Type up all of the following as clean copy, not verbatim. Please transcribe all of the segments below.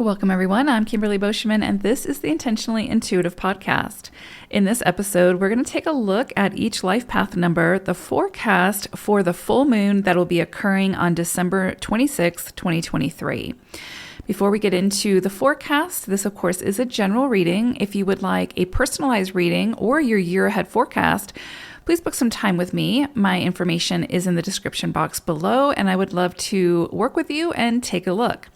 Welcome, everyone. I'm Kimberly Boschman, and this is the Intentionally Intuitive podcast. In this episode, we're going to take a look at each life path number, the forecast for the full moon that will be occurring on December 26th, 2023. Before we get into the forecast, this, of course, is a general reading. If you would like a personalized reading or your year ahead forecast, please book some time with me. My information is in the description box below, and I would love to work with you and take a look.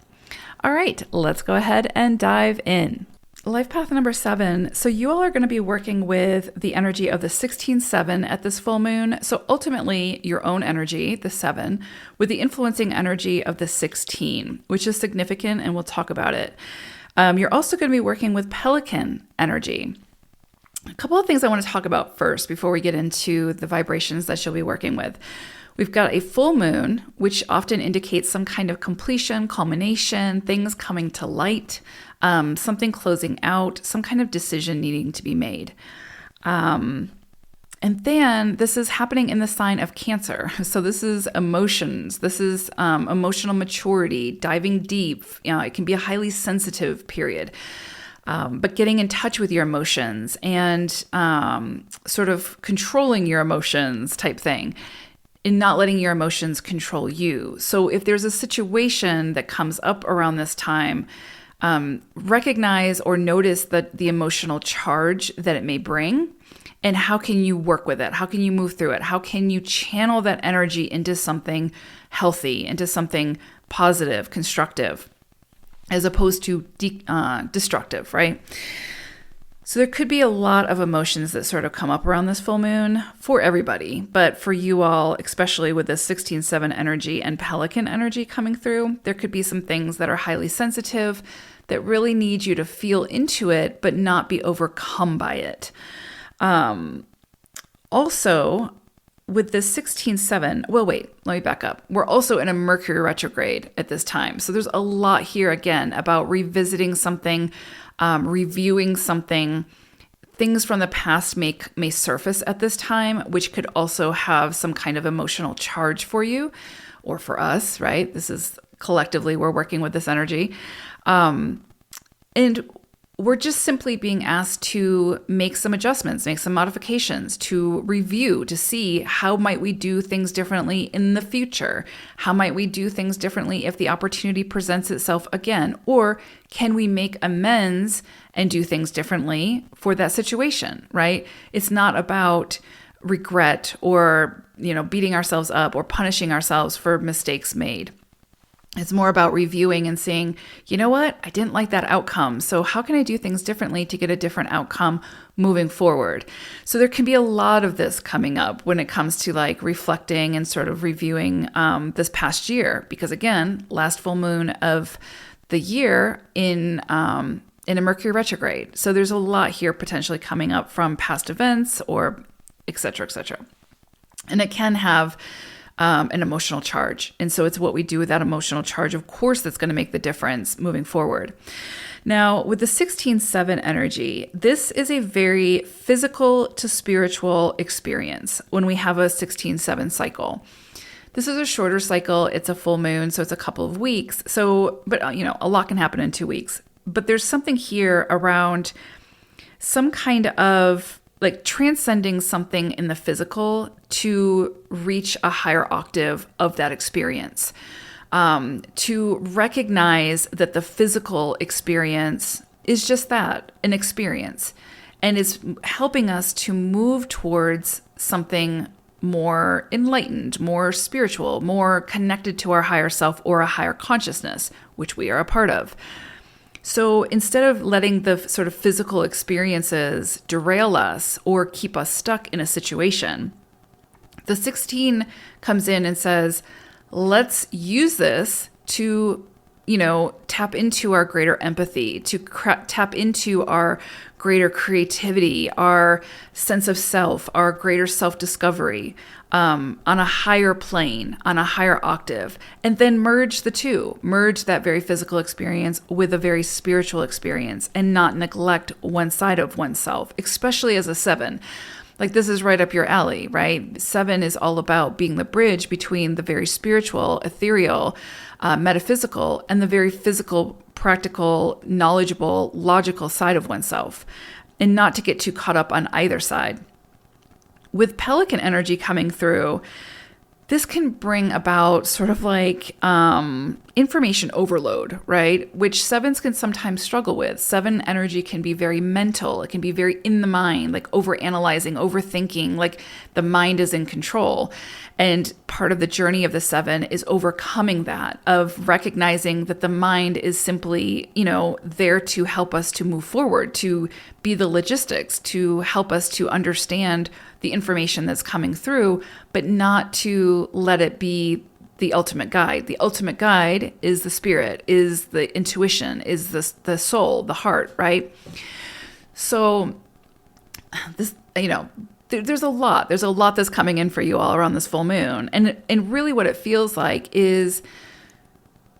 All right, let's go ahead and dive in. Life path number 7. So you all are going to be working with the energy of the 16-7 at this full moon. So ultimately your own energy, the 7, with the influencing energy of the 16, which is significant, and we'll talk about it. You're also going to be working with Pelican energy. A couple of things I want to talk about first before we get into the vibrations that you'll be working with. We've got a full moon, which often indicates some kind of completion, culmination, things coming to light, something closing out, some kind of decision needing to be made. And then this is happening in the sign of Cancer. So this is emotions. This is emotional maturity, diving deep. It can be a highly sensitive period. But getting in touch with your emotions and sort of controlling your emotions type thing. And not letting your emotions control you. So if there's a situation that comes up around this time, recognize or notice the emotional charge that it may bring, and how can you work with it? How can you move through it? How can you channel that energy into something healthy, into something positive, constructive, as opposed to destructive, right? So there could be a lot of emotions that sort of come up around this full moon for everybody, but for you all, especially with this 16-7 energy and Pelican energy coming through, there could be some things that are highly sensitive that really need you to feel into it, but not be overcome by it. Also, with this 16-7, well, wait, let me back up. We're also in a Mercury retrograde at this time. So there's a lot here, again, about revisiting something, reviewing something. Things from the past may surface at this time, which could also have some kind of emotional charge for you or for us, right? This is collectively, we're working with this energy. And we're just simply being asked to make some adjustments, make some modifications, to review, to see how might we do things differently in the future? How might we do things differently if the opportunity presents itself again? Or can we make amends and do things differently for that situation, right? It's not about regret or, beating ourselves up or punishing ourselves for mistakes made. It's more about reviewing and saying, you know what? I didn't like that outcome. So how can I do things differently to get a different outcome moving forward? So there can be a lot of this coming up when it comes to like reflecting and sort of reviewing this past year. Because again, last full moon of the year in a Mercury retrograde. So there's a lot here potentially coming up from past events or et cetera, et cetera. And it can have an emotional charge. And so it's what we do with that emotional charge, of course, that's going to make the difference moving forward. Now, with the 16-7 energy, this is a very physical to spiritual experience when we have a 16-7 cycle. This is a shorter cycle. It's a full moon, so it's a couple of weeks. But a lot can happen in 2 weeks. But there's something here around some kind of like transcending something in the physical to reach a higher octave of that experience, to recognize that the physical experience is just that, an experience, and it's helping us to move towards something more enlightened, more spiritual, more connected to our higher self or a higher consciousness, which we are a part of. So instead of letting the sort of physical experiences derail us or keep us stuck in a situation, the 16 comes in and says, let's use this to, tap into our greater empathy, to tap into our greater creativity, our sense of self, our greater self-discovery, on a higher plane, on a higher octave, and then merge the two, merge that very physical experience with a very spiritual experience and not neglect one side of oneself, especially as a 7. Like this is right up your alley, right? 7 is all about being the bridge between the very spiritual, ethereal, metaphysical, and the very physical practical, knowledgeable, logical side of oneself, and not to get too caught up on either side. With Pelican energy coming through, this can bring about sort of like information overload, right? Which sevens can sometimes struggle with. Seven energy can be very mental. It can be very in the mind, like overanalyzing, overthinking, like the mind is in control. And part of the journey of the seven is overcoming that, of recognizing that the mind is simply, there to help us to move forward, to be the logistics, to help us to understand the information that's coming through, but not to let it be the ultimate guide. The ultimate guide is the spirit, is the intuition, is the soul, the heart, right? So this, there's a lot that's coming in for you all around this full moon. And really what it feels like is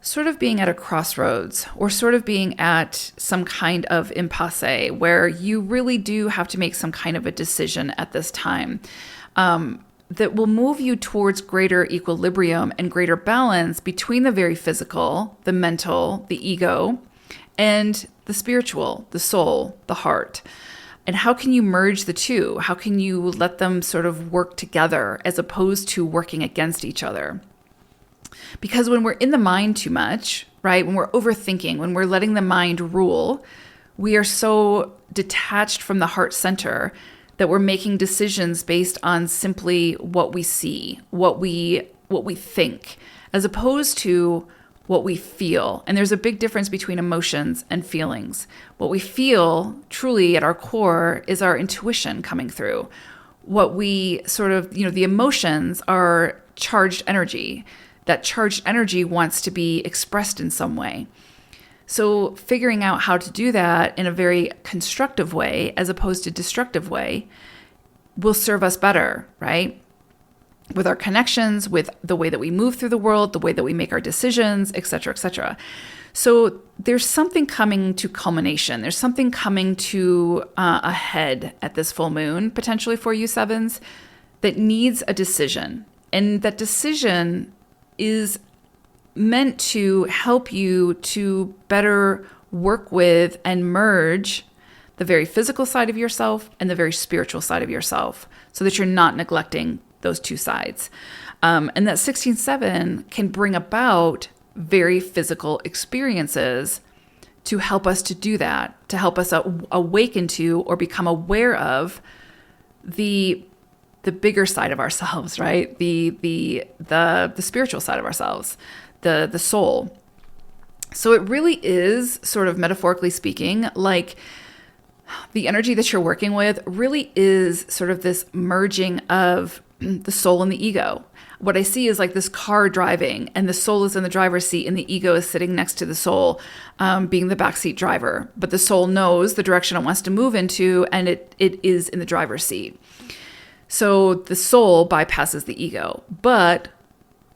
sort of being at a crossroads, or sort of being at some kind of impasse where you really do have to make some kind of a decision at this time that will move you towards greater equilibrium and greater balance between the very physical, the mental, the ego, and the spiritual, the soul, the heart. And how can you merge the two? How can you let them sort of work together as opposed to working against each other? Because when we're in the mind too much, right, when we're overthinking, when we're letting the mind rule, we are so detached from the heart center that we're making decisions based on simply what we see, what we think, as opposed to what we feel. And there's a big difference between emotions and feelings. What we feel truly at our core is our intuition coming through. What we sort of, the emotions are charged energy. That charged energy wants to be expressed in some way. So figuring out how to do that in a very constructive way as opposed to destructive way will serve us better, right? With our connections, with the way that we move through the world, the way that we make our decisions, et cetera, et cetera. So there's something coming to culmination. There's something coming to a head at this full moon, potentially for you sevens, that needs a decision. And that decision is meant to help you to better work with and merge the very physical side of yourself and the very spiritual side of yourself, so that you're not neglecting those two sides. And that 16-7 can bring about very physical experiences to help us to do that, to help us awaken to or become aware of the bigger side of ourselves, right? The spiritual side of ourselves, the soul. So it really is, sort of metaphorically speaking, like the energy that you're working with really is sort of this merging of the soul and the ego. What I see is like this car driving, and the soul is in the driver's seat and the ego is sitting next to the soul, being the backseat driver. But the soul knows the direction it wants to move into, and it is in the driver's seat. So the soul bypasses the ego, but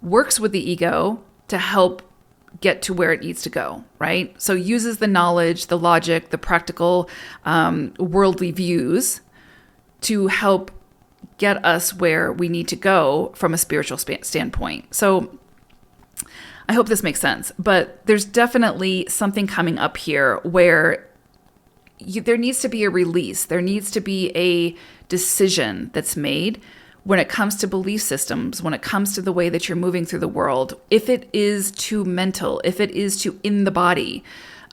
works with the ego to help get to where it needs to go, right? So uses the knowledge, the logic, the practical, worldly views to help get us where we need to go from a spiritual standpoint. So I hope this makes sense, but there's definitely something coming up here where there needs to be a release. There needs to be a decision that's made when it comes to belief systems, when it comes to the way that you're moving through the world. If it is too mental, if it is too in the body,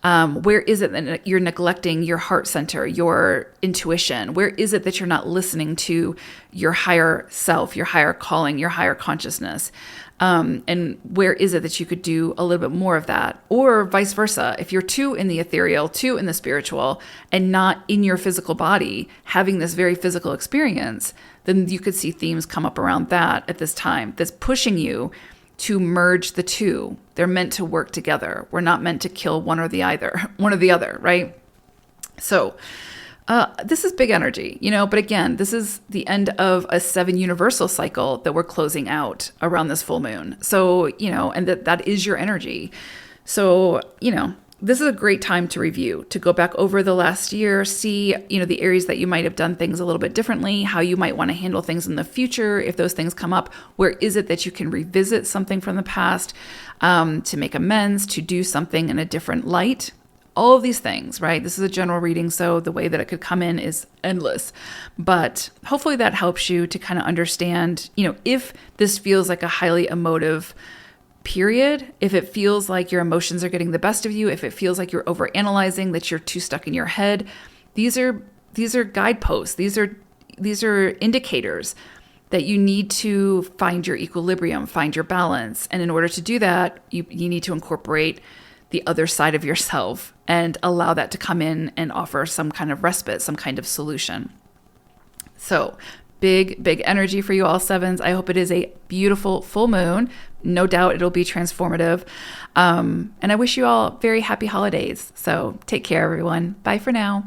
where is it that you're neglecting your heart center, your intuition? Where is it that you're not listening to your higher self, your higher calling, your higher consciousness? And where is it that you could do a little bit more of that? Or vice versa. If you're too in the ethereal, too in the spiritual, and not in your physical body, having this very physical experience, then you could see themes come up around that at this time that's pushing you to merge the two. They're meant to work together. We're not meant to kill one or the other, right? So this is big energy, but again, this is the end of a 7 universal cycle that we're closing out around this full moon. So, and that is your energy. So, this is a great time to review, to go back over the last year, see, the areas that you might have done things a little bit differently, how you might want to handle things in the future. If those things come up, where is it that you can revisit something from the past, to make amends, to do something in a different light? All of these things, right? This is a general reading, so the way that it could come in is endless. But hopefully that helps you to kind of understand, if this feels like a highly emotive period, if it feels like your emotions are getting the best of you, if it feels like you're overanalyzing, that you're too stuck in your head, these are guideposts. These are indicators that you need to find your equilibrium, find your balance. And in order to do that, you need to incorporate the other side of yourself and allow that to come in and offer some kind of respite, some kind of solution. So big energy for you all sevens. I hope it is a beautiful full moon. No doubt it'll be transformative. And I wish you all very happy holidays. So take care, everyone. Bye for now.